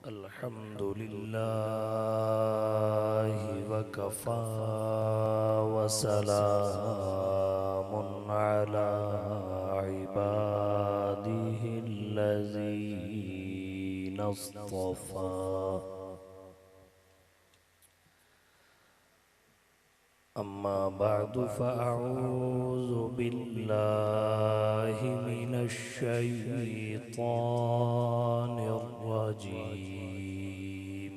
अल्हम्दुलिल्लाहि वकफ़ा वसलामुन अला इबादिहिल्लज़ीना इस्तफ़ा। अम्मा बअदु फ़अऊज़ु बिल्लाहि मिनश शैतानिर रजीम।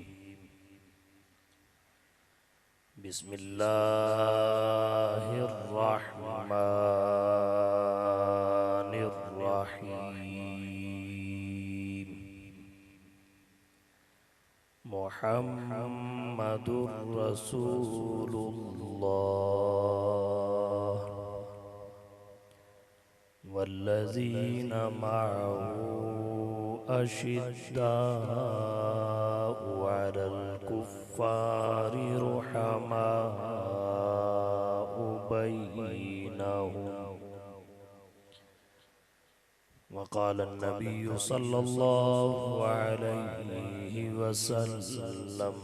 बिस्मिल्लाहिर रहमानिर रहीम। मुहम्मदुर रसूलुल्लाह वल्लज़ीना मअहू अशिद्दाउ अलल कुफ़्फ़ारि रुहमाउ बैनहुम। वक़ाल अन्नबिय्यु सल्लल्लाहु अलैहि वसल्लम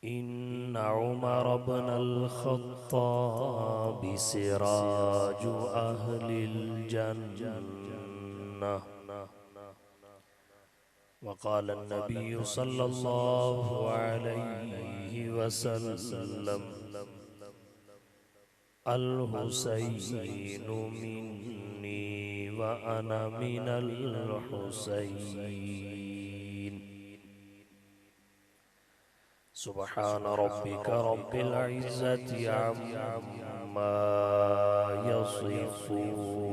इन्ना उमर इब्नल ख़त्ताब सिराजु अहलिल जन्नह। वक़ाल अन्नबिय्यु सल्लल्लाहु अलैहि वसल्लम अल हुसैनु मिन्नी व अना मिनल हुसैन। सुब्हान रब्बिका रब्बिल इज़्ज़ति अम्मा यसिफून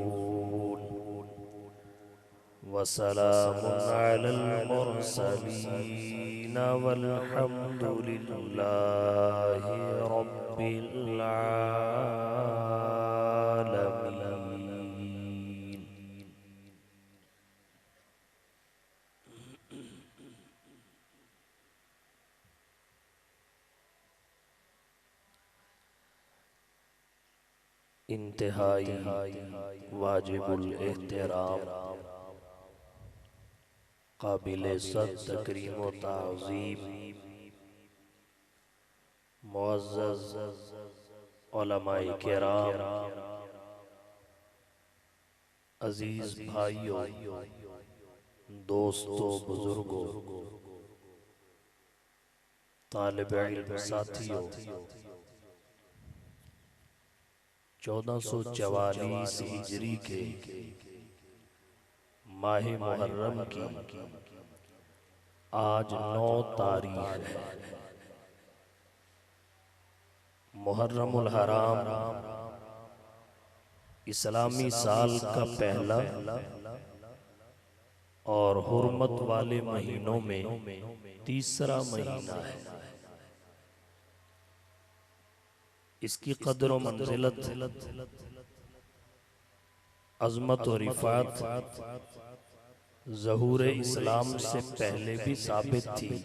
व सलामुन अलल मुरसलीन वल्हम्दुलिल्लाहि रब्बिल आलमीन। इंतहाई वाजिबुल एहतराम काबिले सद तकरीम व ताज़ीम मुअज़्ज़ज़ उलमाए किराम, अजीज भाइयों, दोस्तों, बुजुर्गों, तालिब इल्म साथियों, 1444 हिजरी के माह मुहर्रम की आज 9 तारीख है। मुहर्रमुल हराम इस्लामी साल का पहला और हुर्मत वाले महीनों में तीसरा महीना है। इसकी कदर व मंजिलत, अज़मत और रिफ़ात ज़हूर इस्लाम से पहले भी साबित थी,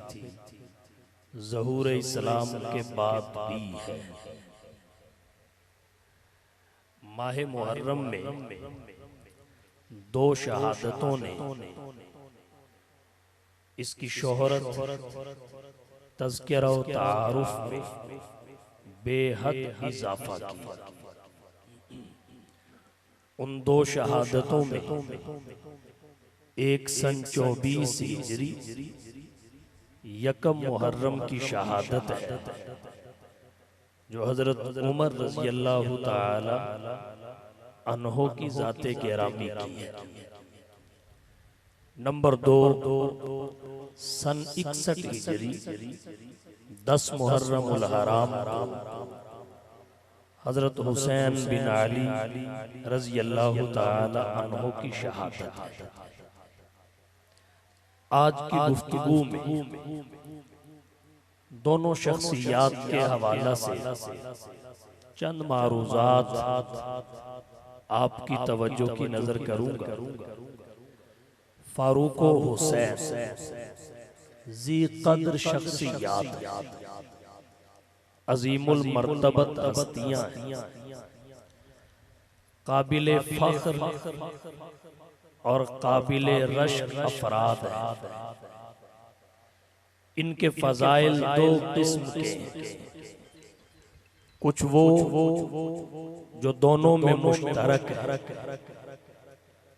ज़हूर इस्लाम के बाद भी है। माह मुहर्रम में दो शहादतों ने इसकी शोहरत, तज़किरा व तारुफ में बेहद इजाफा किया। उन दो शहादतों में एक सन 24 हिजरी यकम मुहर्रम की शहादत है, जो हजरत उमर रज़ी अल्लाह ताला अन्हो की ज़ाते गिरामी की है। नंबर 2 सन 61 हिजरी 10 मुहर्रमुल हराम को हजरत हुसैन बिन अली रज़ी अल्लाह ताला अन्हो की शहादत है। आज की गुफ्तगू में दोनों शख्सियात के हवाला से चंद मारूज़ात आपकी तवज्जो की नजर करूंगा। फारूक व हुसैन जी कद्र शख्सियात, अजीमुल मर्तबत हस्तियां हैं, काबिले फख्र और काबिले रश्क अफराद हैं। इनके फजाइल दो किस्म के हैं, कुछ वो जो दोनों में मुश्तरक है,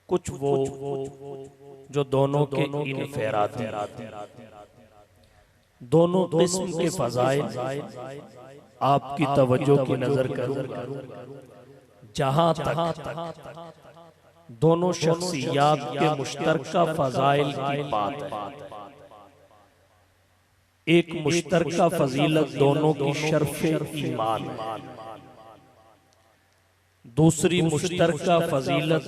कुछ वो जो दोनों के इनफरादी। दोनों किस्म के फजाइल आपकी तवज्जो की नजर करूंगा। जहां तक दोनों शख्सियात के मुश्तरका फजाइल की बात है, एक मुश्तरका फजीलत दोनों की शर्फ़े ईमान है, दूसरी मुश्तरका फजीलत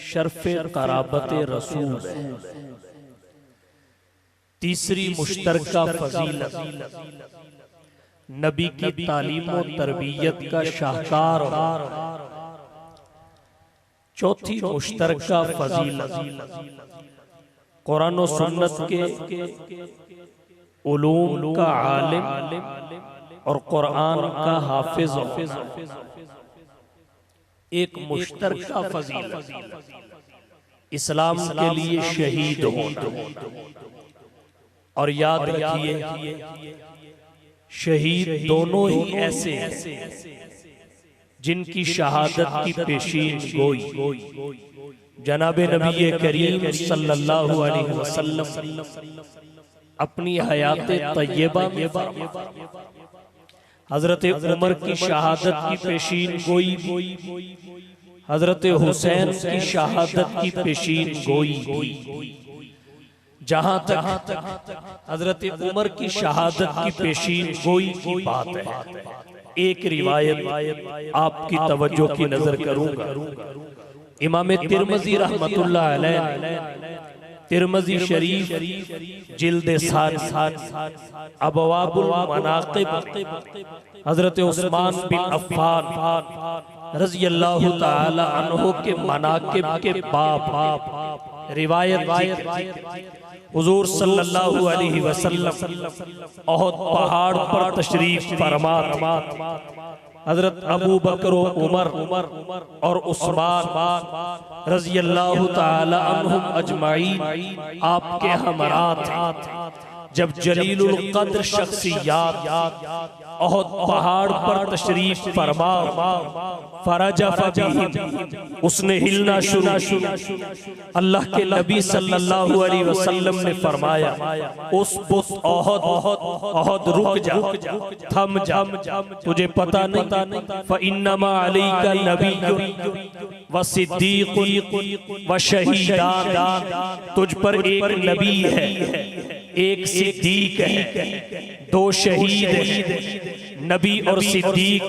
शर्फ़े क़राबत रसूल है, तीसरी मुश्तरका फजीलत नबी की तालीम और तरबियत का शाहकार, चौथी मुश्तरका फजीलत कुरान और सुन्नत के उलूम का आलिम और कुरान का हाफिज। एक मुश्तरका फजीलत इस्लाम के लिए शहीद होना। और याद रखिए, शहीद दोनों ही ऐसे हैं जिनकी शहादत की पेशीन गोई जनाबे नबी करीम सल्लल्लाहु अलैहि वसल्लम अपनी हयात तय्यबा में हजरत उमर की शहादत की पेशीन गोई, हजरत हुसैन की शहादत की पेशीन गोई। जहां तक हजरत उमर की शहादत की पेशीन गोई की बात है, एक रिवायत आपकी तवज्जो की नजर करूंगा। इमाम तिरमिज़ी रहमतुल्लाह अलैह तिरमिज़ी शरीफ जिल्द 7 अबवाबुल मनाक़िब हजरत उस्मान बिन अफ़्फ़ान रज़ियल्लाहु ताला अन्हु के मनाक़िब के बाब रिवायत हुजूर सल्लल्लाहु अलैहि वसल्लम ओहद पहाड़ पर तशरीफ फरमा हजरत अबू बकर उमर और उस्मान रज़ियल्लाहु ताला अन्हुम अजमाईन आपके हमरात जब जलीलुल क़द्र शख्सियात ओहद पहाड़ पर तशरीफ फरमा फरजफ़ बिहिम उसने हिलना शुरू। अल्लाह के नबी सल्लल्लाहु अलैहि वसल्लम ने फरमाया, उस ओहद रुक जा, थम जा, तुझे पता नहीं फ़इन्नमा अलैका नबिय्युन व सिद्दीक़ुन व शहीदान, तुझ पर एक नबी है, एक सिद्दीक है, दो शहीद हैं। नबी और सिद्दीक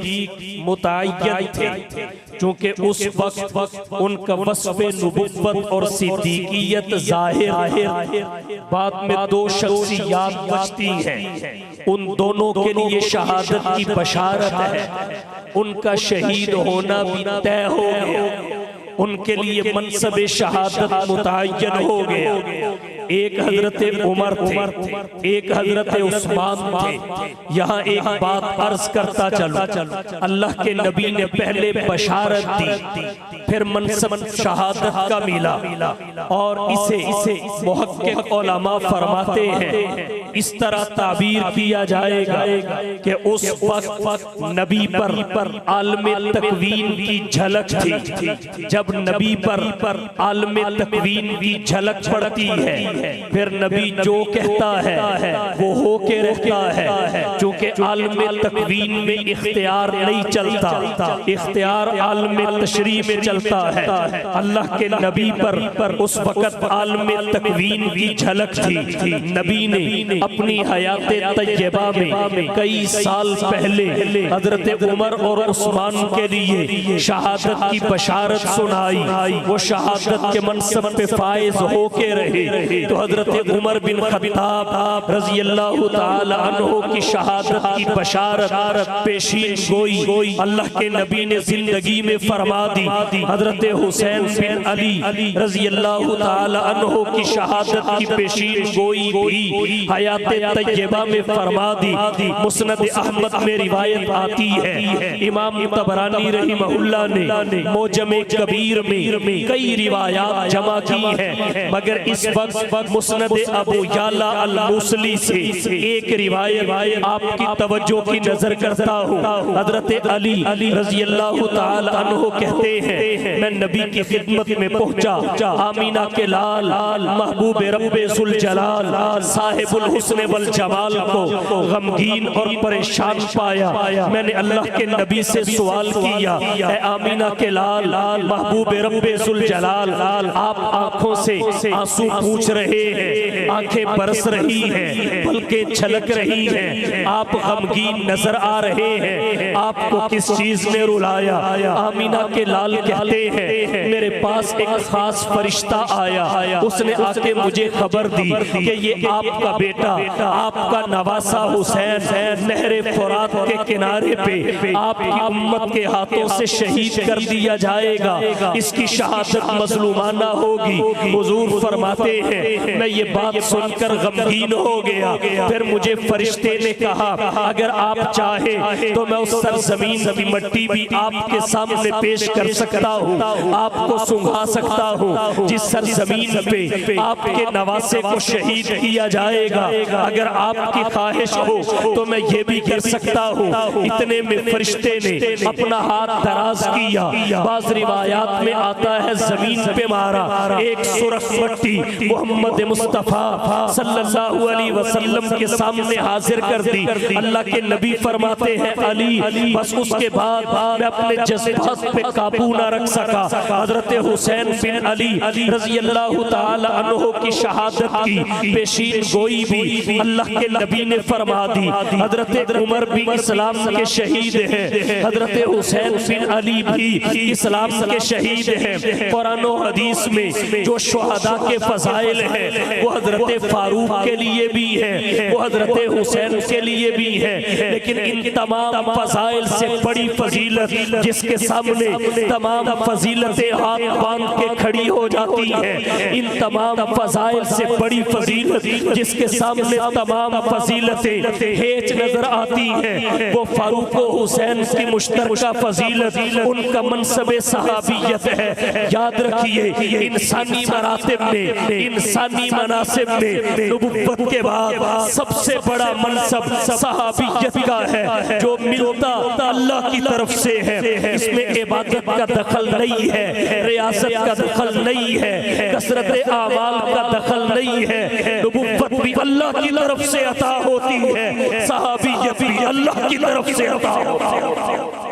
मुतअय्यन थे, चूंकि उस वक्त उनका वस्फ़े नुबुव्वत और सिद्दीकियत ज़ाहिर है। बाद में दो शख्सियात बचती हैं, उन दोनों के लिए शहादत की बशारत है, उनका शहीद होना भी तय हो गया, उनके लिए मनसब शहादत मुतअय्यन हो गया। एक हजरत उमर थे, एक हजरत उस्मान थे। यहाँ एक बात अर्ज करता चलो, अल्लाह के नबी ने पहले बशारत दी, फिर मनसब शहादत का मिला, और इसे मुहक्किक उलमा फरमाते हैं इस तरह ताबीर किया जाएगा कि उस वक्त नबी पर आलम तकवीन की झलक थी। जब नबी पर आलम तकवीन की झलक पड़ती है, फिर नबी जो कहता है वो हो के रहता है, क्योंकि आलम तकवीन में इख्तियार नहीं चलता, इख्तियार आलम तशरीह में चलता है। अल्लाह के नबी पर उस वक्त आलम तकवीन की झलक थी। नबी ने अपनी हयात तय्यबा में कई साल पहले हजरत उमर और उस्मान के लिए शहादत की बशारत सुनाई। वो शहादत के मनसब पे फायज होके रहे, तो हजरत उमर बिन खत्ताब रज़ी अल्लाह ताला अन्हु की शहादत की बशारत पेशीन गोई अल्लाह के नबी ने जिंदगी में फरमा दी। हजरत हुसैन बिन अली रज़ी अल्लाह ताला अन्हु की शहादत की पेशीन गोई भी हयात तय्यबा में फरमा दी। मुस्नद अहमद में रिवायत आती है, इमाम तबरानी रहमहुल्लाह ने मोजमे कबीर में कई रिवायात जमा की है, मगर इस वक्त मुस्नद अबू याला अल-मूसली से एक रिवायत आपकी तवज्जो की नजर करता हूँ। हजरत अली रज़ी अल्लाह ताला अन्हु कहते हैं, मैं नबी की खिदमत में पहुंचा, आमीना के लाल महबूब रब्बे जुल जलाल साहिबुल हुस्न वल जमाल को गमगीन और परेशान पाया। मैंने अल्लाह के नबी से सवाल किया, ऐ आमीना के लाल महबूब रब्बे जुल जलाल, आप आंखों से आंसू पूछ रहे हैं, आंखें बरस रही हैं, पलकें छलक रही हैं, आप गमगीन नजर आ रहे हैं, आपको किस चीज ने रुलाया? आमीना के लाल कहते हैं, मेरे पास एक खास फरिश्ता आया, उसने आके मुझे खबर दी कि ये आपका बेटा, आपका नवासा हुसैन नहरे फुरात के किनारे पे आपकी उम्मत के हाथों से शहीद कर दिया जाएगा, इसकी शहादत मजलूमाना होगी। हुजूर फरमाते हैं, मैं ये बात सुनकर गमगीन हो गया। फिर मुझे फरिश्ते ने कहा, अगर आप चाहे तो मैं उस सरजमीन की मिट्टी भी आपके सामने पेश कर सकता हूँ, आपको सुंघा सकता हूँ जिस सरजमीन पे आपके नवासे को शहीद किया जाएगा। अगर आपकी ख्वाहिश हो तो मैं ये भी कर सकता हूँ। इतने में फरिश्ते ने अपना हाथ दराज किया, बाज़ रिवायात में आता है जमीन पे मारा, एक सुरख मट्टी मोहम्मद मुस्तफा सल्लल्लाहु अलैहि वसल्लम के सामने हाजिर कर दी। अल्लाह के नबी फरमाते हैं, अली बस उसके बाद मैं अपने जज्बात पे काबू ना रख सका। हजरत हुसैन बिन अली रज़ी अल्लाह ताला अन्हु की शहादत की पेशीन गोई भी अल्लाह के नबी ने फरमा दी। हजरत उमर भी इस्लाम के शहीद हैं, हजरत हुसैन बिन अली भी इस्लाम के शहीद हैं। कुरान और हदीस में जो शुहदा के फजाइल हैं वो हजरत फारूक के लिए भी है, वो हजरत हुसैन के लिए भी है, लेकिन इन तमाम फजाइल से बड़ी फजीलत जिसके सामने तमाम फजीलतें हाथ बांध के खड़ी हो जाती हैं, इन तमाम फजाइल से बड़ी फजीलत जिसके सामने तमाम फजीलतें हेच नजर आती हैं, वो फारूक हुसैन की मुश्तरका फजीलत उनका मनसबे सहाबियत है। याद रखिए, इंसानी मरातिब में, इंसानी मनासिब में नबुव्वत के बाद सबसे बड़ा मनसब सहाबियत का है, जो मिलता अल्लाह की तरफ से है। इसमें इबादत का दखल नहीं है, रियासत का दखल नहीं है, कसरत आमाल का दखल नहीं है। नबुव्वत भी अल्लाह की तरफ से अता होती है, सहाबियत भी अल्लाह की तरफ से अता होती है।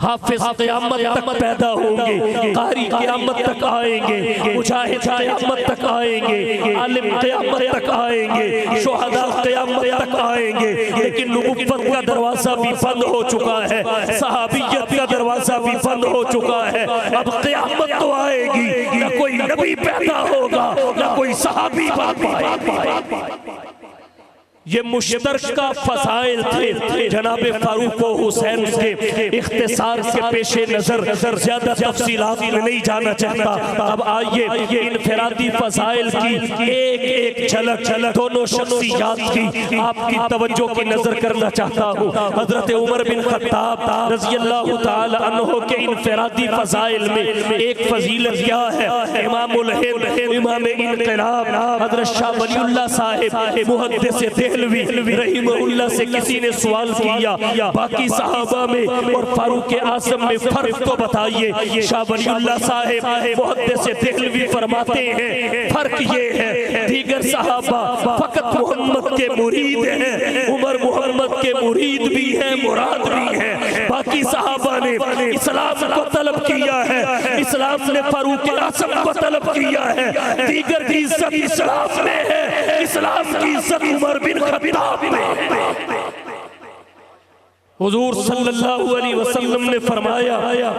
हाफिज क़यामत तक पैदा होंगे, कारी क़यामत तक आएंगे, मुजाहिद क़यामत तक आएंगे, आलिम क़यामत तक आएंगे, शुहदा क़यामत तक आएंगे, लेकिन नबुव्वत का दरवाजा भी बंद हो चुका है, सहाबियत का दरवाजा भी बंद हो चुका है। अब क़यामत तो आएगी, न कोई नबी पैदा होगा, न कोई सहाबी पाएगा। ये मुश्तरका फसाइल थे जनाब फारूक हुसैन के। इख्तिसार के पेशे नजर ज्यादा तफसीलात में नहीं जाना चाहता। अब आइए इनफरादी फसाइल की एक एक झलक दोनों शख्सियात की आपकी तवज्जो की नजर करना चाहता हूँ। हजरत उमर बिन खत्ताब रज़ी अल्लाह ताला अन्हु के इनफरादी फसाइल में एक फजीलत क्या है, इमामुल हिंद इमाम इनकलाब हजरत शाह वलीउल्लाह साहिब मुहद्दिस रहमहुल्लाह से किसी ने सवाल किया, बाकी सहाबा में और फारूक आज़म में फर्क तो बताइए। शाह वलीउल्लाह साहिब मुहद्दिस देहलवी फरमाते हैं, फर्क ये है दीगर सहाबा फकत मोहम्मद के मुरीद हैं, उमर मोहम्मद के मुरीद भी हैं, मुराद भी हैं। बाकी सहाबा ने इस्लाम को तलब किया है, इस्लाम ने फारूक आज़म को तलब किया है। दीगर की इज्जत इस्लाम में है, इस्लाम की इज्जत उमर बिन खत्ताब में। हुजूर सल्लल्लाहु अलैहि वसल्लम ने फरमाया,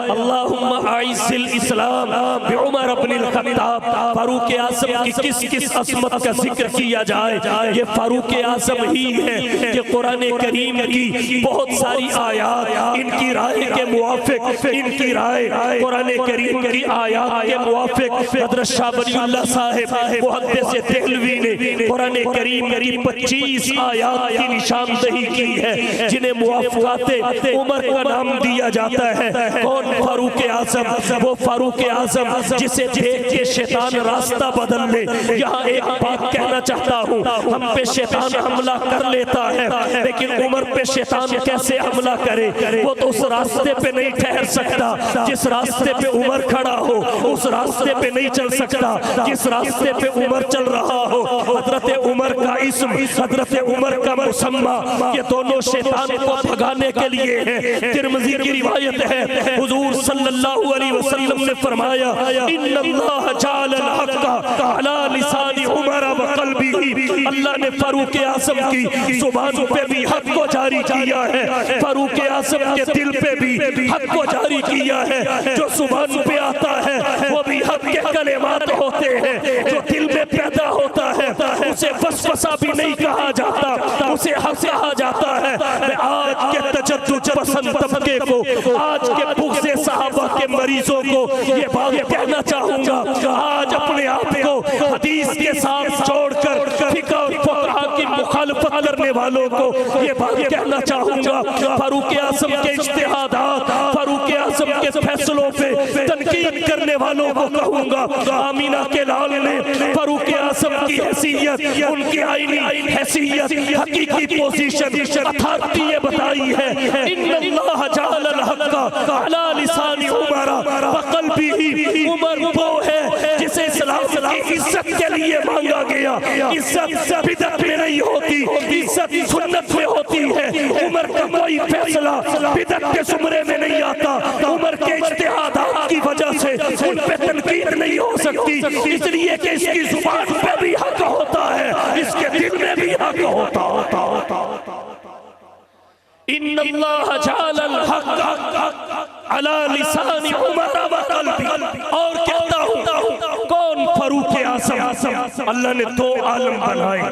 अल्लाहुम्मा आइज़िल इस्लाम बिउमर इब्नुल खत्ताब। फारूक आज़म की किस किस अज़मत का जिक्र किया जाए, ये फारूक आज़म ही है कि कुरान करीम की बहुत सारी आयात इनकी राय के मुवाफिक, इनकी राय कुरान करीम की आयात के मुवाफिक हज़रत शाह वलीउल्लाह साहिब मुहद्दिस देहलवी ने कुरान करीम की 25 आयात की निशानदही की है, जिन्हें मुवाफ़ उमर का नाम दिया जाता है। कौन? फारूक आज़म। वो फारूक आज़म जिसे देख के शैतान रास्ता बदल ले। यहाँ एक बात कहना चाहता हूँ, हम पे शैतान हमला कर लेता है, लेकिन उमर पे शैतान कैसे हमला करे? वो तो उस रास्ते पे नहीं ठहर सकता जिस रास्ते पे उमर खड़ा हो, उस रास्ते पे नहीं चल सकता जिस रास्ते पे उमर चल रहा हो। हजरत उमर का इस्म, हजरत उमर का मुसम्मा, ये दोनों शैतान को भगाने के लिए है। तिरमिज़ी की रिवायत है, हुजूर सल्लल्लाहु अलैहि वसल्लम ने फरमाया, इन्नल्लाह जअलल हक़्क़ अला लिसानी उमर व क़ल्बिही। अल्लाह ने फारूक आज़म की ज़ुबान पे भी हक़ को जारी किया है, फारूक आज़म के दिल पे भी हक़ को जारी किया है। जो ज़ुबान पे आता है वो भी हक़ के कलिमात होते हैं, जो दिल में पैदा होता है उसे वसवसा भी नहीं कहा जाता, उसे हक़ कहा जाता है। आज के तजद्दुद पसंद तबके को, आज के बुग़्ज़े सहाबा के मरीजों को ये बात कहना चाहूंगा, आज अपने आप को हदीस के साथ जोड़कर फिक़्ह और फ़ुक़हा की मुखालफत करने वालों को ये बात कहना चाहूंगा। फारूक आज़म के इज्तिहादात, फारूक आज़म के फैसलों पे तनकीद करने वालों को कहूंगा, आमीना के लाल ने फारूक आज़म की हैसियत, उनकी आईनी हैसियत, हकीकी पोजीशन अथॉरिटी बताई है। इन्नल्लाह जअलल हक़्क़ अला लिसानी उमर व क़ल्बिही। उमर वो है जिसे इस्लाम की इज्जत के लिए मांगा गया। इज्जत बिदअत में नहीं होती, इज्जत सुन्नत में होती है। उमर का कोई फैसला बिदअत के ज़ुमरे में नहीं आता। उमर के इज्तिहादात की वजह से उन पे तनकीद नहीं हो सकती, इसलिए कि इसकी ज़ुबान पे भी हक़ होता है, इसके दिल में भी हक़ होता। इन्नल्लाह जअलल हक़्क़ अला लिसानी उमर व क़ल्बी। और कहता हूँ, कौन फारूक आज़म? अल्लाह ने दो आलम बनाए,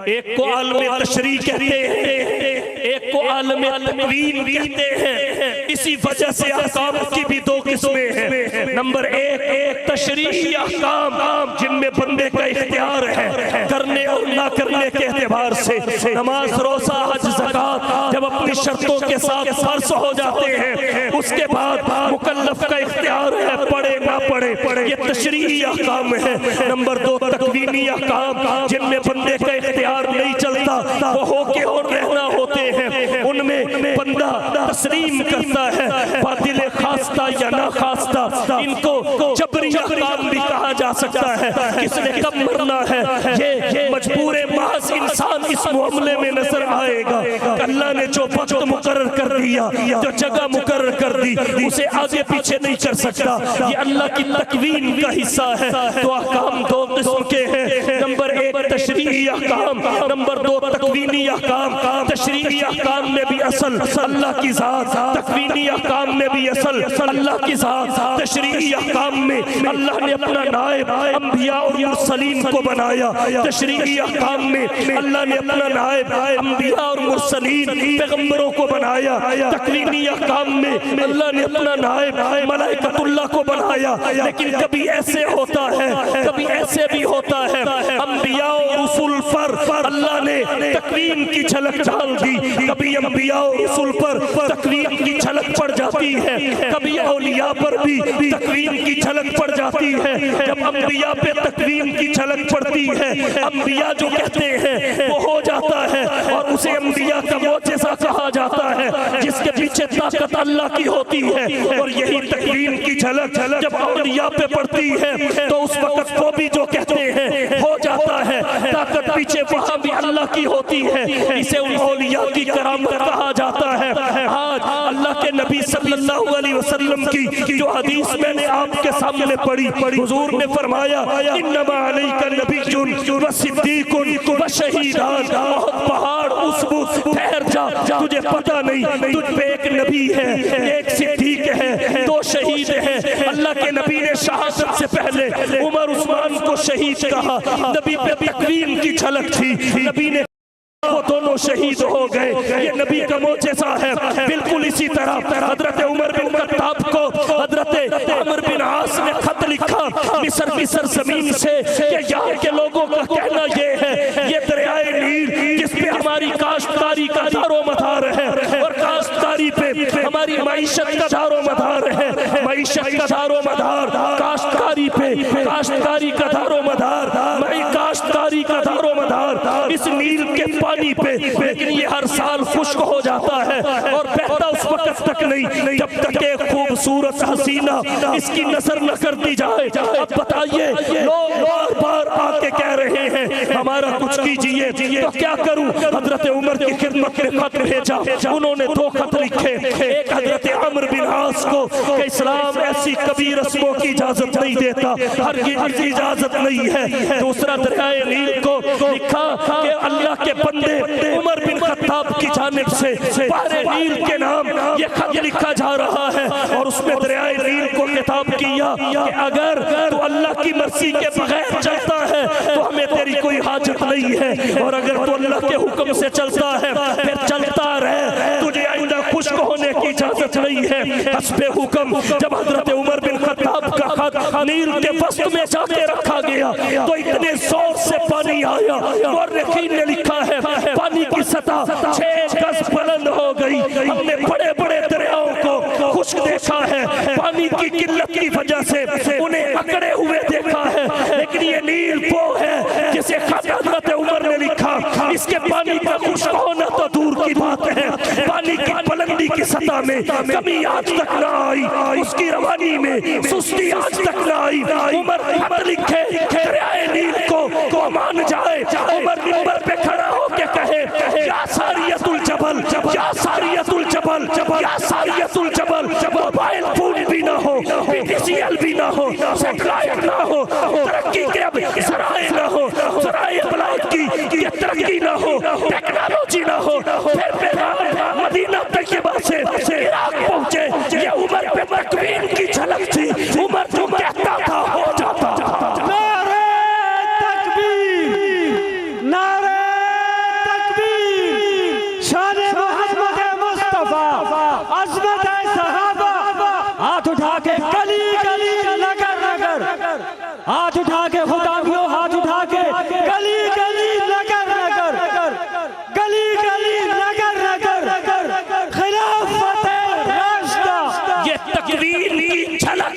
एक को आलम तशरीह कहते हैं, एक को आलम तकवीन कहते हैं। इसी वजह से अहकाम की भी दो किस्में हैं। नंबर एक तशरीही अहकाम, जिनमें बंदे का इख्तियार है करने और ना करने के एतबार से। नमाज, रोज़ा, हज, ज़कात जब अपनी शर्तों के साथ फर्ज हो जाते हैं, उसके बाद मुकल्लफ का इख्तियार है पढ़े ना पढ़े, ये तशरीही अहकाम है। नंबर दो तकवीनी अहकाम, जिनमें बंदे का इख्तियार नहीं चलता, वो होके और रहना होते हैं। उनमें बंदा तस्लीम करता है, बातिल खास्ता या ना खास्ता, इनको जबरी अहकाम भी कहा जा सकता है। किसने कब मरना है ये मजबूर महज इंसान इस मामले में नजर आएगा। अल्लाह ने जो वक्त मुकर्रर कर दिया, जो जगह मुकर्रर कर दी, उसे आगे पीछे नहीं कर सकता। ये अल्लाह की तकवीन का हिस्सा है। तो अहकाम दो किस्म के हैं। नंबर एक तशरीही अहकाम, नंबर दो तकवीनी अहकाम। तशरीही अहकाम में भी असल अल्लाह की ज़ात, तकवीनी अहकाम में भी असल अल्लाह की ज़ात। तशरीही अहकाम में अल्लाह ने अपना नायब अंबिया और मुरसलीन को बनाया। तशरीही अहकाम में अल्लाह ने अपना नायब अंबिया और मुरसलीन पैगंबरों को बनाया। तकवीनी अहकाम में अल्लाह ने अपना नायब मलाइकतुल्लाह को बनाया। लेकिन कभी ऐसे होता है, कभी ऐसे भी होता है, अंबिया और रसूल पर अल्लाह ने तकवीन की झलक डाल दी। कभी अंबिया और रसूल पर तकवीन की झलक पड़ जाती है, कभी औलिया पर भी तकवीन की झलक पड़ जाती है। जब अंबिया पे तकवीन की झलक पड़ती है, अंबिया जो कहते हैं वो हो जाता है, और उसे अंबिया का मौजज़ा कहा जाता है, जिसके पीछे ताकत अल्लाह की होती है। और यही तकवीन की झलक जब औलिया पे पड़ती है, तो उस वक्त वो भी जो कहते हैं हो जाता है। ताकत पीछे वहां भी अल्लाह की होती है। इसे उन औलिया की करामत कहा जाता है। आज अल्लाह के के नबी सल्लल्लाहु अलैहि वसल्लम की जो हदीस मैंने आपके सामने पढ़ी, हुजूर ने फरमाया इन्नमा अलैका नबिय्युन व सिद्दीकुन व शहीदान। पहाड़ उसबू ठहर जा, तुझे पता नहीं तुझ पे एक नबी है, एक सिद्दीक है, दो शहीद हैं। अल्लाह के नबी ने शहादत से पहले उमर उस्मान को शहीद कहा। नबी पे तकवीन की झलक थी, नबी ने वो दोनों शहीद हो गए। ये नबी का मोजेज़ा है। बिल्कुल इसी तरह हजरत उमर बिन खत्ताब को हजरत अमर बिन आस ने खत लिखा मिस्र की सरजमीन से कि यहाँ के लोगों का कहना ये है, ये दरियाए नील जिस पे हमारी काश्तकारी का दारो मदार है और काश्तकारी पे हमारी मईशत का दारो मदार है, मईशत का दारो मदार काश्तकारी पे, काश्तकारी का दारो मदार काश्तकारी का दारो मदार इस नील के पानी पे। लेकिन ये हर साल खुश्क हो जाता है और बहता उस वक्त तक नहीं जब तक एक खूबसूरत हसीना इसकी नजर न कर दी जाए। अब बताइए, लोग बार बार आके कह रहे हैं हमारा कुछ कीजिए, तो क्या करूं? हजरत उमर की खिदमत में खत भेजा, उन्होंने दो खत लिखे। एक हजरत अमर बिन आस को कि इस्लाम ऐसी कभी रस्मों की इजाजत नहीं देता, हरगिज़ इजाजत नहीं है। दूसरा दरियाए नील को लिखा कि अल्लाह के बंदे उमर बिन खत्ताब की जानिब से बहरे नील के नाम ये खत लिखा जा रहा है और उसमें दरियाए नील को खिताब किया कि अगर तू अल्लाह की मर्जी के बगैर चलता है तो हमें तेरी कोई हाजत नहीं है, और अगर तू अल्लाह के हुक्म से चलता है फिर चलता रहे, तुझे आइंदा खुश्क होने की इजाजत नहीं है। हस्बे हुक्म जब हजरत उमर बिन खत्ताब का खत नील के वस्त में जाके रखा गया तो इतने जोर से पानी आया और रखीन ने लिखा है पानी की सतह 6 गज बुलंद हो गई। हमने बड़े बड़े दरियाओं को खुश्क देखा है, पानी की किल्लत की वजह से उन्हें अकड़े हुए देखा है, लेकिन ये नील वो है जिसे हजरत उमर ने लिखा, इसके पानी का खुश्क होना तो दूर की बात है, पानी की बुलंदी की सतह में कमी आज तक ना आई, उसकी रवानी में सुस्ती आज तक ना आई। उमर खत लिखे दरियाए नील को मान जाए, उमर मिंबर पे खड़ा होके कहे या सारियतुल जबल, या सारियतुल जबल, या सारियतुल जबल। मोबाइल फोन भी ना हो, पीटीसीएल भी ना हो, सैटेलाइट ना हो, तरक्की के अब सराय ना हो, सराय बलायत की तरक्की ना हो, टेक्नोलॉजी ना हो, फिर पैगाम मदीना तैयबा से इराक पहुंचे। ये उमर पे तकवीन की झलक थी, उमर जो कहता था हो जाता था। हाथ उठा के गली गली नगर नगर, हाथ उठा के खुदावियों, हाथ उठा के गली गली नगर नगर, गली गली नगर नगर, खिलाफत राशिदा। ये तकवीन की झलक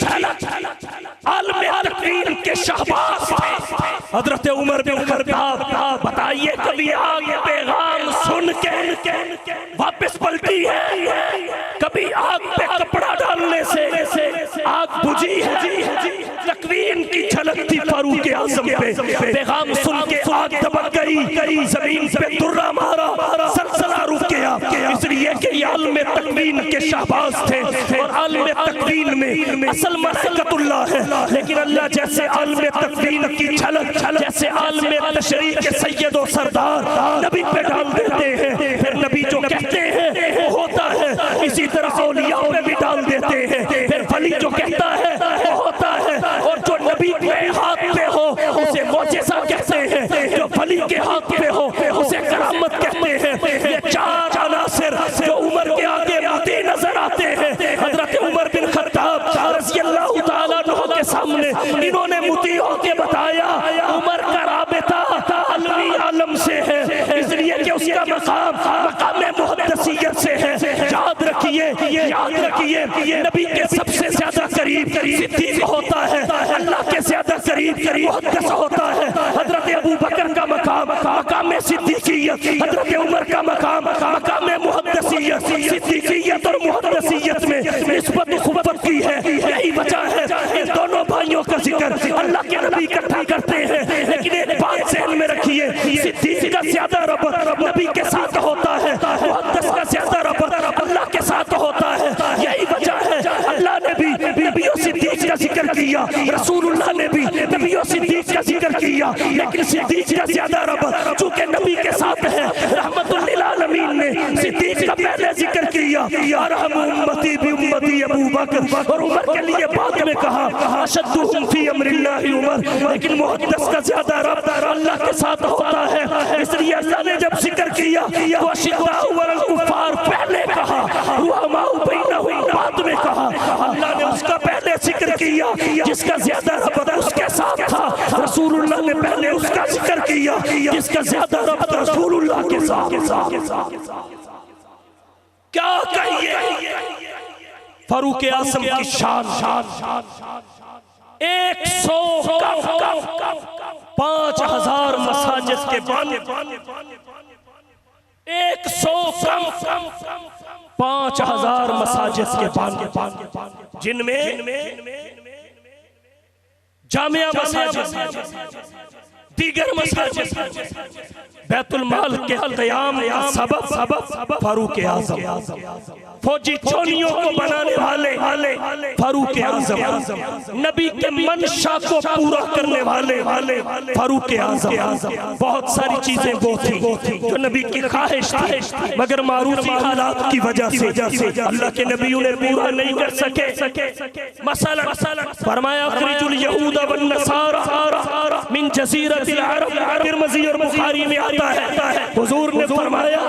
आलमे तकवीन के शहबाज हजरत उमर बिन खत्ताब। बताइए कभी आग पैगाम सुन के वापस पलटी है? कभी आग पे कपड़ा डालने से आग बुझी है? तकवीन की झलक थी फारूक आज़म पे, पैगाम सुन के आग दबक गई, जमीन पे दुर्रा मारा, सलसला रुक गया, इसलिए कि आलमे तकवीन के शहबाज थे और आलमे तकवीन में असल मलकतुल्लाह है। लेकिन अल्लाह जैसे आलमे तकवीन की झलक जैसे आलमे तशरीह के सैयद और सरदार नबी पे डाल देते हैं, फिर नबी जो कहते हैं वो होता है। इसी तरह औलिया पे भी डाल देते हैं, फिर वली जो कहता है वो होता है, और जो नबी के हाथ पे हो उसे मोजेज़ा कहते हैं, जो वली के हाथ पे हो उसे करामत कहते हैं। ये चार अनासिर जो उमर के आगे मुती नजर आते हैं, हजरत उमर बिन खत्ताब रज़ियल्लाहु ताला अन्हु के सामने इन्होंने मुती होके बताया उमर का राबिता अलमी आलम से है, इसलिए कि उसका मकाम मुहद्दसियत से है। याद रखिए नबी के सबसे ज्यादा करीब सिद्दीक होता है, अल्लाह के ज्यादा करीब मुहद्दस होता है। हजरत अबू बकर का मकाम सिद्दीकियत, हजरत उमर का मकाम मुहद्दसियत, सिद्दीकियत और मुहद्दसियत में निस्बत खुबत की है। यही वजह है इन दोनों भाइयों का जिक्र अल्लाह के नबी इकट्ठा करते हैं। लेकिन एक बात ज़हन में रखिए, सिद्दीक का ज्यादा रब्त नबी के साथ होता है, मुहद्दस का ज्यादा रब्त अल्लाह के साथ होता है। जिक्र किया, रसूलुल्लाह ने भी नबियों सिद्दीक का जिक्र किया, लेकिन सिद्दीक का ज्यादा रब चूंकि नबी के साथ है। रहमतुल लिल आलमीन ने सिद्दीक का पहले जिक्र किया, अरहम उम्मती बि उम्मती अबू बकर, और उमर के लिए बाद में कहा अशद्दुहुम फी अम्रिल्लाहि उमर। लेकिन मुहद्दिस का ज्यादा रब अल्लाह के साथ होता है, इसलिए अल्लाह ने जब जिक्र किया तो अशिद्दाउ वल कुफार पहले कहा, रुहमाउ बैनहुम बाद में कहा। अल्लाह ने उसका पहले जिक्र किया जिसका ज्यादा रब उसके साथ था, रसूलुल्लाह ने पहले उसका जिक्र किया जिसका ज्यादा रब रसूलुल्लाह के साथ। क्या कहिए फारूक आज़म की शान, 105,000 मसाजिद के बानी, 105,000 मसाजिद के बानी, जिनमें जामिया मसाजिद, दीगर मसाजिद, बैतुल माल के क़याम का सबब फारूक आज़म, फौजी चोलियों को बनाने वाले फारूक आज़म, नबी के मंशा को पूरा करने वाले फारूक आज़म। बहुत सारी चीजें वो थी जो नबी की ख्वाहिश थी, मगर मारूफी हालात की वजह से अल्लाह के नबी उन्हें पूरा नहीं कर सके। मसलन फरमाया अखरिजुल यहूद वन नसारा मिन जज़ीरतिल अरब, तिरमिज़ी और बुखारी में आता है हुजूर ने फरमाया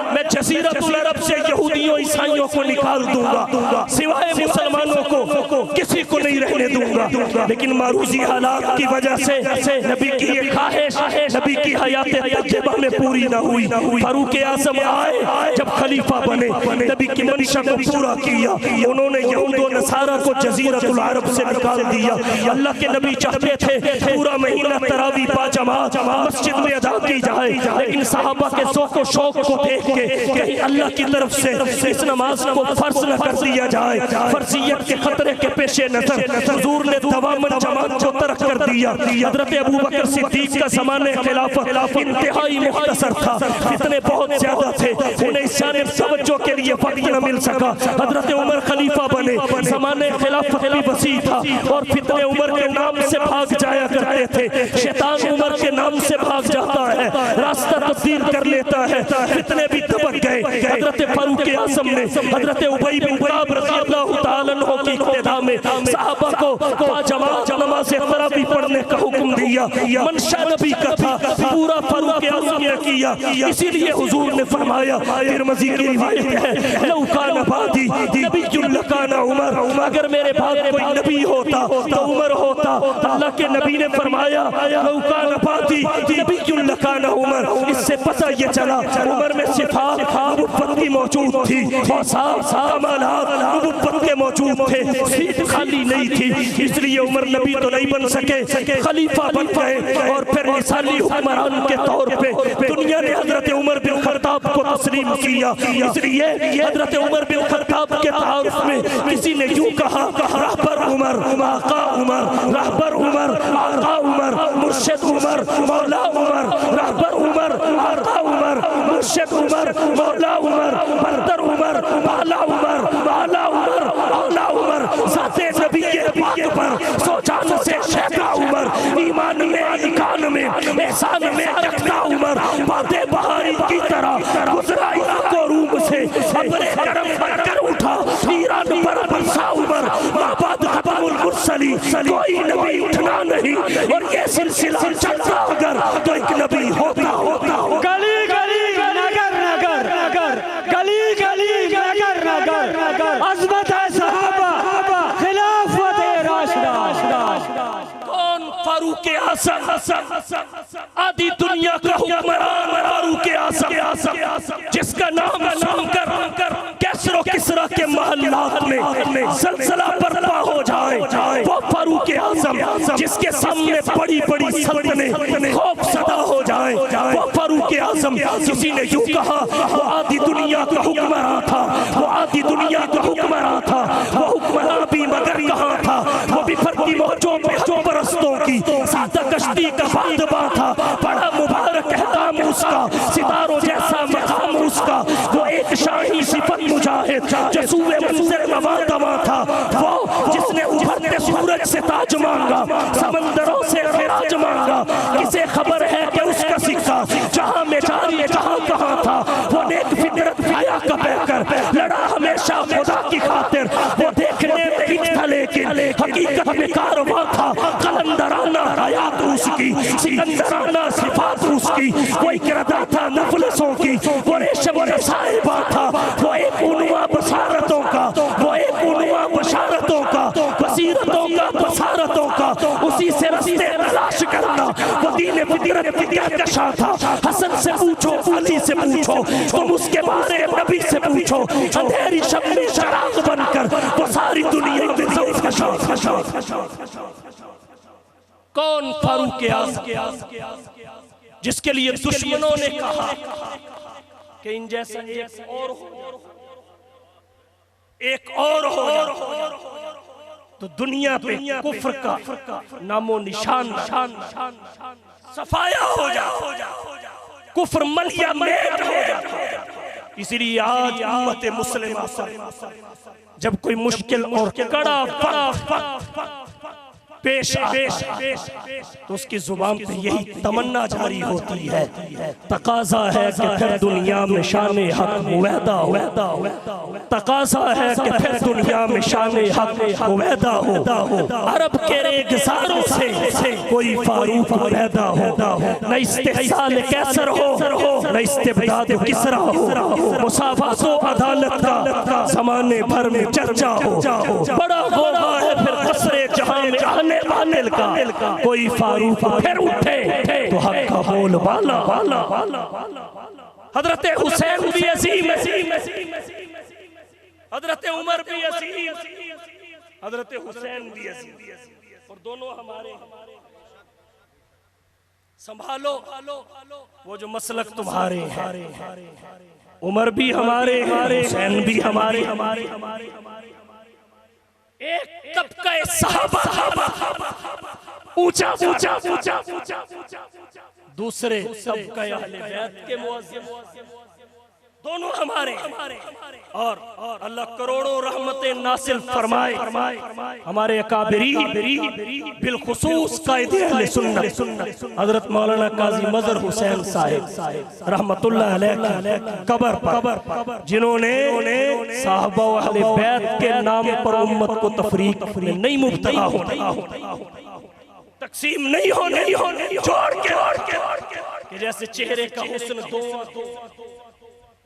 मैं जज़ीरतुल अरब से यहूदियों ईसाइयों को निकाल दूंगा, सिवाय मुसलमानों को किसी को नहीं रहने दूंगा। लेकिन मारूजी हालात की वजह से नबी की ये ख्वाहिश नबी की हयात तज्जिबा में पूरी ना हुई। फारूक आज़म आए, जब खलीफा बने, नबी की मंशा को पूरा किया, उन्होंने यहूद व नसारा को जज़ीरतुल अरब से निकाल दिया। अल्लाह के नबी चाहते थे पूरा महीना तरावी बाजमात मस्जिद में अदा की जाए, लेकिन सहाबा के शौक को देख के कहीं अल्लाह की तरफ से इस नमाज को फर्ज न कर दिया जाए, फर्जियत के खतरे के पेशे नजर हुजूर ने तमाम जमात को तर्क कर दिया। हजरत अबू बकर सिद्दीक का ज़माने खिलाफत इंतहाई मुख्तसर था, फितने बहुत ज्यादा थे, उन्हें इस जानिब तवज्जो के लिए वक्त न मिल सका। हजरत उमर खलीफा बने, ज़माने खिलाफत भी वसी था और फितने उमर के नाम से भाग जाया करते थे। शैतान उमर के नाम से भाग जाता है, रास्ता तब्दील कर लेता है, फितने भी दबक गए। हजरत फारूक आज़म ने हजरत उबई बिन कअब रज़ियल्लाहु तआला अन्हु की इक्तिदा में सहाबा को जमात नमाज तरावी पढ़ने का हुक्म दिया। मंशा नबी का था, पूरा फारूक आज़म ने किया। इसीलिए हुजूर ने फरमाया, तिरमिज़ी की रिवायत है, लौ कान बादी नबियुन लकाना उमर, अगर मेरे बाद कोई नबी होता तो उमर होता। अल्लाह के नबी ने फरमाया लौ कान बादी नबियुन लकाना उमर, इससे पता ये चला उमर में सिफात नबुव्वत की मौजूद थी, नबुव्वत के मौजूद थे, सीट खाली नहीं थी। इसलिए उमर नबी तो नहीं बन सके, खलीफा बन गए और फिर मिसाली हुक्मरान के तौर पे दुनिया ने हजरत उमर बिन खत्ताब को तस्लीम किया। इसलिए हजरत उमर बिन खत्ताब के तारुफ में किसी ने यूं कहा, रहबर उमर, आका उमर, रहबर उमर, आका उमर, मुर्शिद उमर, मौला उमर, रहबर उमर, आका उमर, मुर्शिद उमर, मौला उमर, बरतर उमर, बाला उमर, बाला उमर, आला उमर, ज़ाते नबी के पाक पर सो जान से शेखा उमर, ईमान में इकान में एहसान में यकता उमर, बातें बहारी की तरह गुजरा को रूम से अपने करम बनकर उठा, ईरान पर बरसा उमर, माबाद खतमुल मुरसली, कोई नबी उठना नहीं और ये सिलसिला चलता अगर तो एक नबी होता। गली गली नगर नगर गली गली नगर नगर अज़मत है सहाबा, खिलाफत है राशिदा। कौन? फारूक आज़म, आधी दुनिया का हुक्मरान फारूक आज़म, जिसका नाम सुनकर कैसरो किसरा के महल्लात में ज़लज़ला बर्पा हो जाए, वो फारूक आज़म, जिसके सामने बड़ी बड़ी सल्तनतें खौफ सदा हो जाए, वो फारूक आज़म। किसी ने यूं कहा वो आधी दुनिया का हुक्मरान था, वो आधी दुनिया का हुक्मरान था, वो हुक्मरान भी मगर कहाँ था, वो भी फर्दी मौजों पे परस्तों की सादा कश्ती का बादबा था, बड़ा मुबारक कहताम उसका, सितारों जैसा मकाम उसका, वो एक शाही सिफत मुजाहिद जसूए मंज़िल नवादमा था, वो जिसने उभरते सूरज से मांगा। किसे खबर है कि उसका सिक्का जहां में जारी जहां कहां था, वो नेक फितरत हया का बहकर लड़ा हमेशा खुदा की खातिर। वो देखने में ही था लेकिन हकीकत में कारवां था। कलंदराना हयात उसकी, सिकंदराना सिफात उसकी, वो इकरादा था नफलसों की, वो रेशम साहिबा था। वो एक उन्वा बसारतों का, वो एक उन्वा बशारतों का, बसीरतों का, बसारतों का, उसी से रास्ते तलाश करना। वो दीन फितरत की कहकशां था। हसन से पूछो, अली से पूछो, तुम उसके बारे नबी से पूछो। अंधेरी शब में शराब बनकर वो सारी दुनिया में कौन फारूक आज़म जिसके लिए दुश्मनों ने कहा कि इन जैसा एक और हो तो दुनिया पे कुफ्र का नामो निशान सफाया हो जाए, कुफ्र मलिया मेट हो जाए। इसलिए आज उम्मत मुस्लिमा जब कोई मुश्किल और कड़ा पेश तो उसकी जुबान पे यही तमन्ना जारी होती है, तकाजा है कि फिर दुनिया में शान हक मुवैदा हो, तकाजा है कि फिर दुनिया में शान हक मुवैदा हो। अरब के रेगिस्तानों से कोई फारूक पैदा हो, न इस्तेहसाल कैसर हो, न इस्तिबदाद किसरा हो। मुसाफात व अदालत का ज़माने भर में चर्चा हो। बड़ा होगा है फिर कसरे जहां में आने वाले का कोई फारूक फिर उठे तो हक का बोल वाला। हजरत हुसैन भी अजीम, हजरत उमर भी अजीम, हजरत हुसैन भी अजीम, और दोनों हमारे। संभालो वो जो मसलक तुम्हारे हैं, उमर भी हमारे, हुसैन भी हमारे। एक तबका सहाबा ऊंचा ऊंचा ऊंचा, दूसरे तबका अहले बैत के मुअज्जिम, दोनों हमारे। और अल्लाह करोड़ों रहमतें नासिल फरमाए हमारे अकाबिरी बिलखुसूस कायदे अहले सुन्नत हजरत मौलाना काजी मजहर हुसैन साहिब रहमतुल्लाह अलैह कब्र पर, जिन्होंने साहबा व अहले बैत के नाम पर उम्मत को तफरीक में नहीं मुब्तला होना, तकसीम नहीं होने, जोड़ के जैसे चेहरे का हुस्न दो,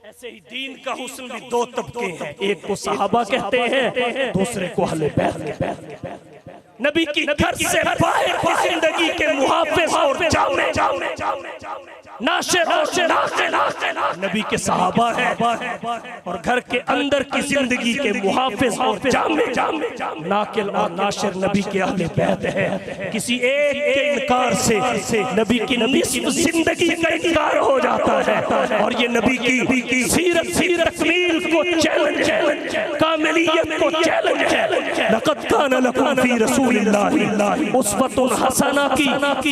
ऐसे ही दीन का हुस्न भी दो तबके हैं। एक को सहाबा कहते हैं, दूसरे को अहले बैत। नबी की घर से बाहर की जिंदगी के मुहाफिज और जामे नाशिर नबी के सहाबा है, और घर के अंदर की जिंदगी के मुहाफिज और जामे नाकिल और नाशिर नबी के अहले बैत है। किसी एक के इनकार से नबी की निस्फ जिंदगी का इनकार हो जाता है, और ये नबी की सीरत तकमील को चैलेंज है, कामिलियत को चैलेंज है। लक़द कान लकुम फी रसूलिल्लाहि उस्वतुन हसना की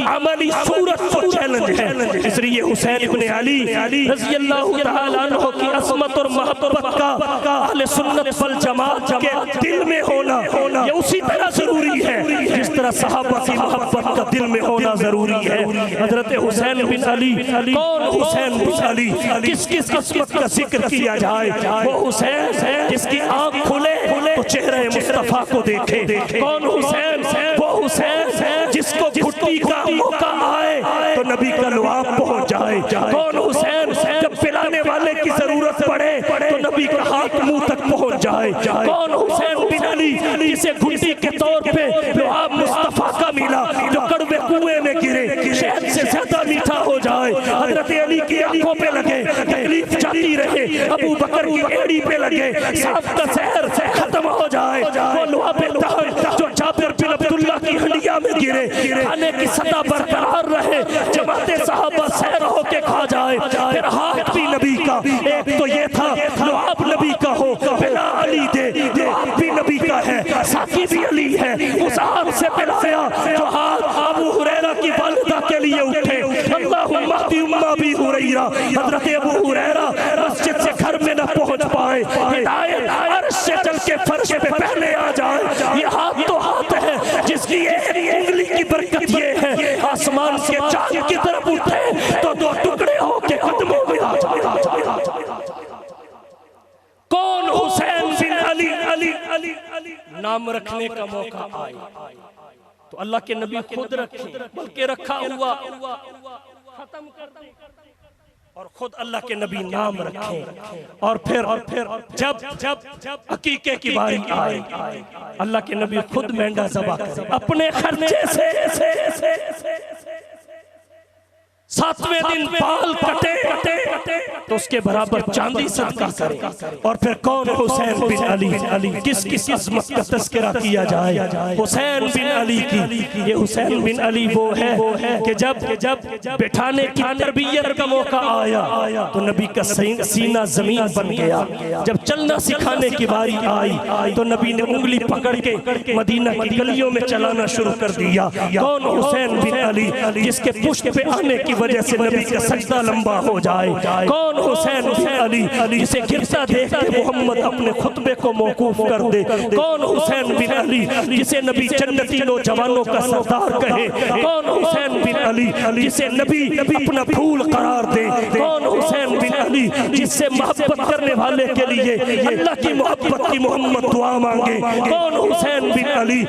अमली सूरत को चैलेंज है। इसलिए हुसैन इब्ने अली रज़ियल्लाहु तआला अन्हु की असमत और महब्बत का अहले सुन्नत वल जमात के दिल में होना ये उसी तरह जरूरी है जिस तरह सहाबा की मोहब्बत का दिल में होना जरूरी है। हजरत हुसैन बिन अली, कौन हुसैन बिन अली, किस असमत का जिक्र किया जाए, वो हुसैन जिसकी आंख खुले तो चेहरे मुस्तफा को देखे। कौन हुसैन, वो हुसैन जिसको घुट्टी का मौका आए तो नबी का लुआब पहुंच जाए। कौन हुसैन जब पिलाने वाले की जरूरत पड़े तो नबी का हाथ मुंह तक पहुंच जाए। कौन हुसैन बिन अली जिसे घुट्टी के तौर पे लुआब मुस्तफा का मिला, जो कड़वे कुएं में गिरे शहद से ज्यादा मीठा हो जाए। हजरत अली की आंखों पे लगे, तकलीफ जाती रहे, अबू बकर की एड़ी पे लगे, सांप का जहर खत्म हो जाए। वो लुआब तहर जो जाबिर बिन अब्दुल्लाह की हंडिया में गिरे, खाने की सतह बरकरार रहे, जमाते साहबा सैर होके खा जाए। फिर हाथ भी नबी का, एक तो ये था लुआब नबी का हो, बिना अली दे लुआब भी नबी का है, साकी भी अली है। उस हाथ से पिलाया जो हाथ अबू हुरैरा की वालिदा के लिए उठे। अल्लाहुम्मा हदी उम्मा अबी हुरैरा, हजरत अबू हुरैरा मस्जिद से घर में न पहुंच पाए, हिदायत अर्श से चल के फर्श पे पहले आ जाए। ये हाथ तो हाथ है जिसकी एक उंगली की बरकत ये है आसमान से चांद की तरफ उठे तो दो टुकड़े होके कदमों में आ जाए। कौन हुसैन बिन अली अली अली अली नाम रखने का मौका आए तो अल्लाह के नबी खुद रखे, बल्कि रखा हुआ खत्म कर दे और खुद अल्लाह के नबी नाम रखें। और फिर जब अकीके की बारी आए अल्लाह के नबी खुद मेंढा ज़बह करें अपने खर्चे से। 7वें दिन बाल कटे तो उसके बराबर चांदी सदका करे। और फिर कौन हुसैन बिन अली किस अज़मत का तज़किरा किया जाए हुसैन बिन अली की। ये हुसैन बिन अली वो है कि जब बिठाने की तरबियत का मौका आया तो नबी का सीना जमीन बन गया। जब चलना सिखाने की बारी आई तो नबी ने उंगली पकड़ के मदीना की गलियों में चलाना शुरू कर दिया। कौन हुसैन बिन अली जिसके पुष्ट पे आने की वजह से नबी का सजदा लंबा हो जाए। कौन हुसैन बिन अली जिसे गिरता देख के मोहम्मद अपने खुतबे को मौकूफ कर दे। कौन हुसैन बिन अली जिसे नबी जन्नती नौजवानों का सरदार कहे। कौन हुसैन बिन अली जिसे नबी अपना फूल करार दे। कौन हुसैन बिन अली जिससे मोहब्बत करने वाले के लिए अल्लाह की मोहब्बत की मोहम्मद दुआ मांगे। कौन हुसैन बिन अली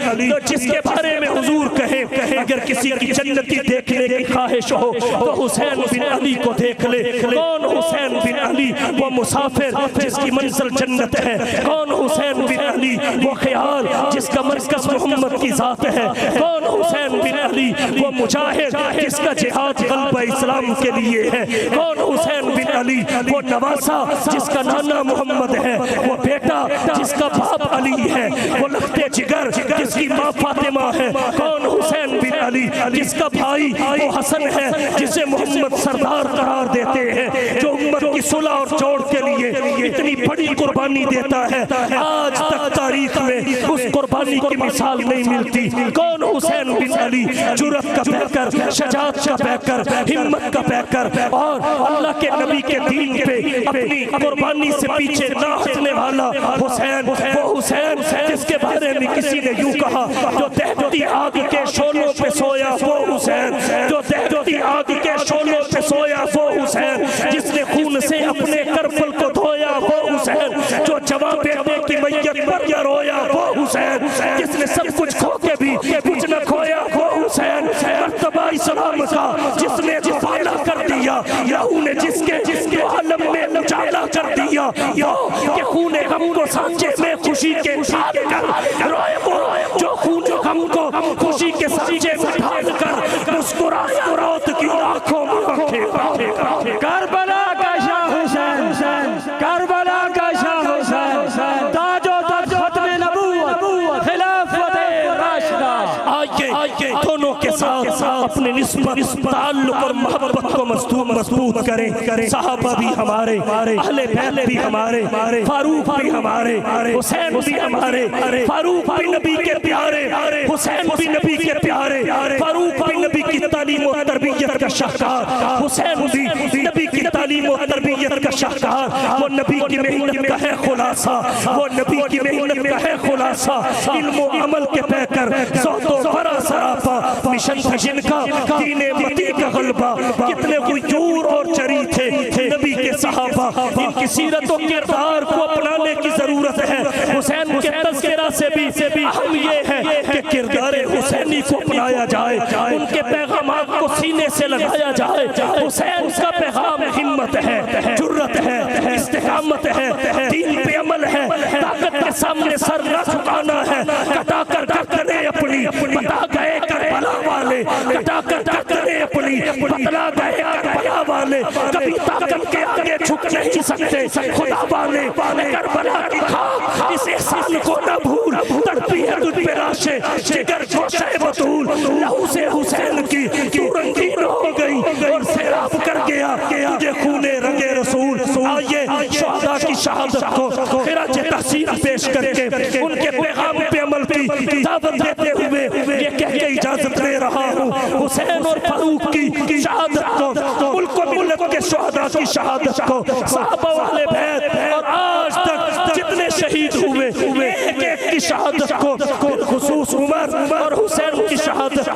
जिसके बारे में हुजूर कहे अगर किसी की जन्नती देखने की ख्वाहिश हो तो हुसैन बिन अली को देख ले। कौन हुसैन बिन अली वो मुसाफिर जिसकी मंजिल जन्नत है। कौन हुसैन बिन अली वो ख्याल जिसका मरकज़ मोहम्मद की ज़ात है। कौन हुसैन बिन अली वो मुजाहिद जिसका जिहाद ग़ल्बा इस्लाम के लिए है। कौन हुसैन बिन अली वो नवासा जिसका नाना मोहम्मद है। वो बेटा जिसका बाप अली है। वो लख्ते जिगर जिसकी माँ फातिमा है। कौन हुसैन बिन अली जिसका भाई वो हसन है जिसे मोहम्मद सरदार करार देते हैं। जो उम्मत की सुलह और जोड़ के लिए इतनी बड़ी कुर्बानी देता है आज तक तारीख में उस कुर्बानी की मिसाल नहीं मिलती। कौन हुसैन बिन अली जुर्रत का पैकर, शजाअत का पैकर, हिम्मत का पैकर और अल्लाह के नबी के दीन पे अपनी कुर्बानी से पीछे ना हटने वाला हुसैन। वो हुसैन जिसके बारे में किसी ने यूं कहा जो दहकती आग के शोलों पे सोया वो हुसैन। जो दहकती आग के शोलों पे सोया वो हुसैन। जिसने खून से अपने करबल को धोया वो हुसैन। जो जवाब बेटे की मैयत पर रोया वो हुसैन। जिसने सब कुछ खो के भी कुछ न खोया वो हुसैन। मर्तबा इस्लाम का जिसने उजाला कर दिया लहू ने जिसके आलम में उजाला कर दिया कि खून गम को सांचे में खुशी के ढाल कर रोए वो जो खून गम को खुशी के सांचे में ढाल कर मुस्कुराया मौत की आंखों में। करबला का शाह हुसैन, करबला का शाह हुसैन, ताजो ताज खत्मे नबूवत खिलाफत राशिदा। आइए दोनों के साथ अपने निस्बत ताल्लुक और मोहब्बत को मजबूत करें। सहाबा भी हमारे, अहले बैत भी हमारे, फारूक भी हमारे, हुसैन भी हमारे। फारूक भी नबी के प्यारे, हुसैन भी नबी के प्यारे। फारूक भी नबी की तालीम और तरबियत का शाहकार, हुसैन भी नबी की तालीम और तरबियत का शाहकार। वो नबी की मेहनत का है खुलासा, वो नबी की मेहनत का है खुलासा। इल्म और अमल के पैकर सौतो बड़ा सरापा मिशन था जिनका दीने मती का गलबा। कितने हुजूर और चरी थे नबी के सहाबा। इनकी सीरत और किरदार को अपनाने की जरूरत है। हुसैन के तज़किरा से भी अहम ये है कि किरदार हुसैनी को अपनाया जाए, उनके पैगामात को सीने से लगाया जाए। हुसैन का पैगाम हिम्मत है, जुर्रत है, इस्तिकामत है, दीन पे अमल है, ताकत के सामने सर न झुकाना है। कटा कर गर्दनें अपनी बता गए करबला वाले, कटा कर गर्दनें अपनी बतला गए करबला वाले। कभी ताकत के आगे झुक नहीं सकते खुदा वाले। करबला की खाक इस एहसान को न भूल, तड़पी है तुझ पे लाशे जिगर जोशे बतूल। लहू से हुसैन की क्यों रंगीन हो गई और सैराब कर गया तुझे खूने रंगे रसूल। आइए शहादा की शहादत को खिराज तहसीन पेश करके उनके पैगाम पे अमल की दावत देते हुए ये कह के इजाजत ले रहा हूँ। हुसैन और फारूक की शहादत को, मुल्क व मिल्लत के शहादा की शहादत को, सहाबा वाले बैत और आज तक जितने शहीद हुए एक एक की शहादत को, खुसूस उमर और हुसैन की शहादत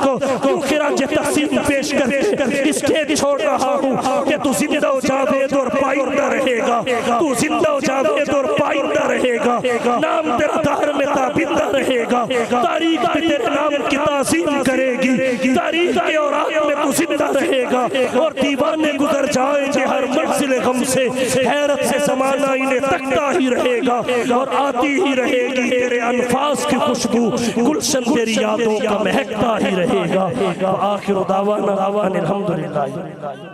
को खिराज तहसीन पेश कर इसके छोड़ रहा हूँ कि तू जिंदा हो जावेद और पाइंदा रहेगा, तू जिंदा हो जावेद और पाइंदा रहेगा, नाम तेरा दहर में ताबिंदा रहेगा, तारीख में तेरे नाम की ताज़ीम करेगी, तारीख के औरात में तू जिंदा रहेगा और दीवाने गुजर जाएंगे हर मंजिल गम से, हैरत से ज़माना इन्हें तकता ही रहेगा और आती ही रहेगी तेरे अल्फाज की खुशबू, गुलशन तेरी यादों का महकता ही रहेगा। आखिर दावाना अल्हम्दुलिल्लाह।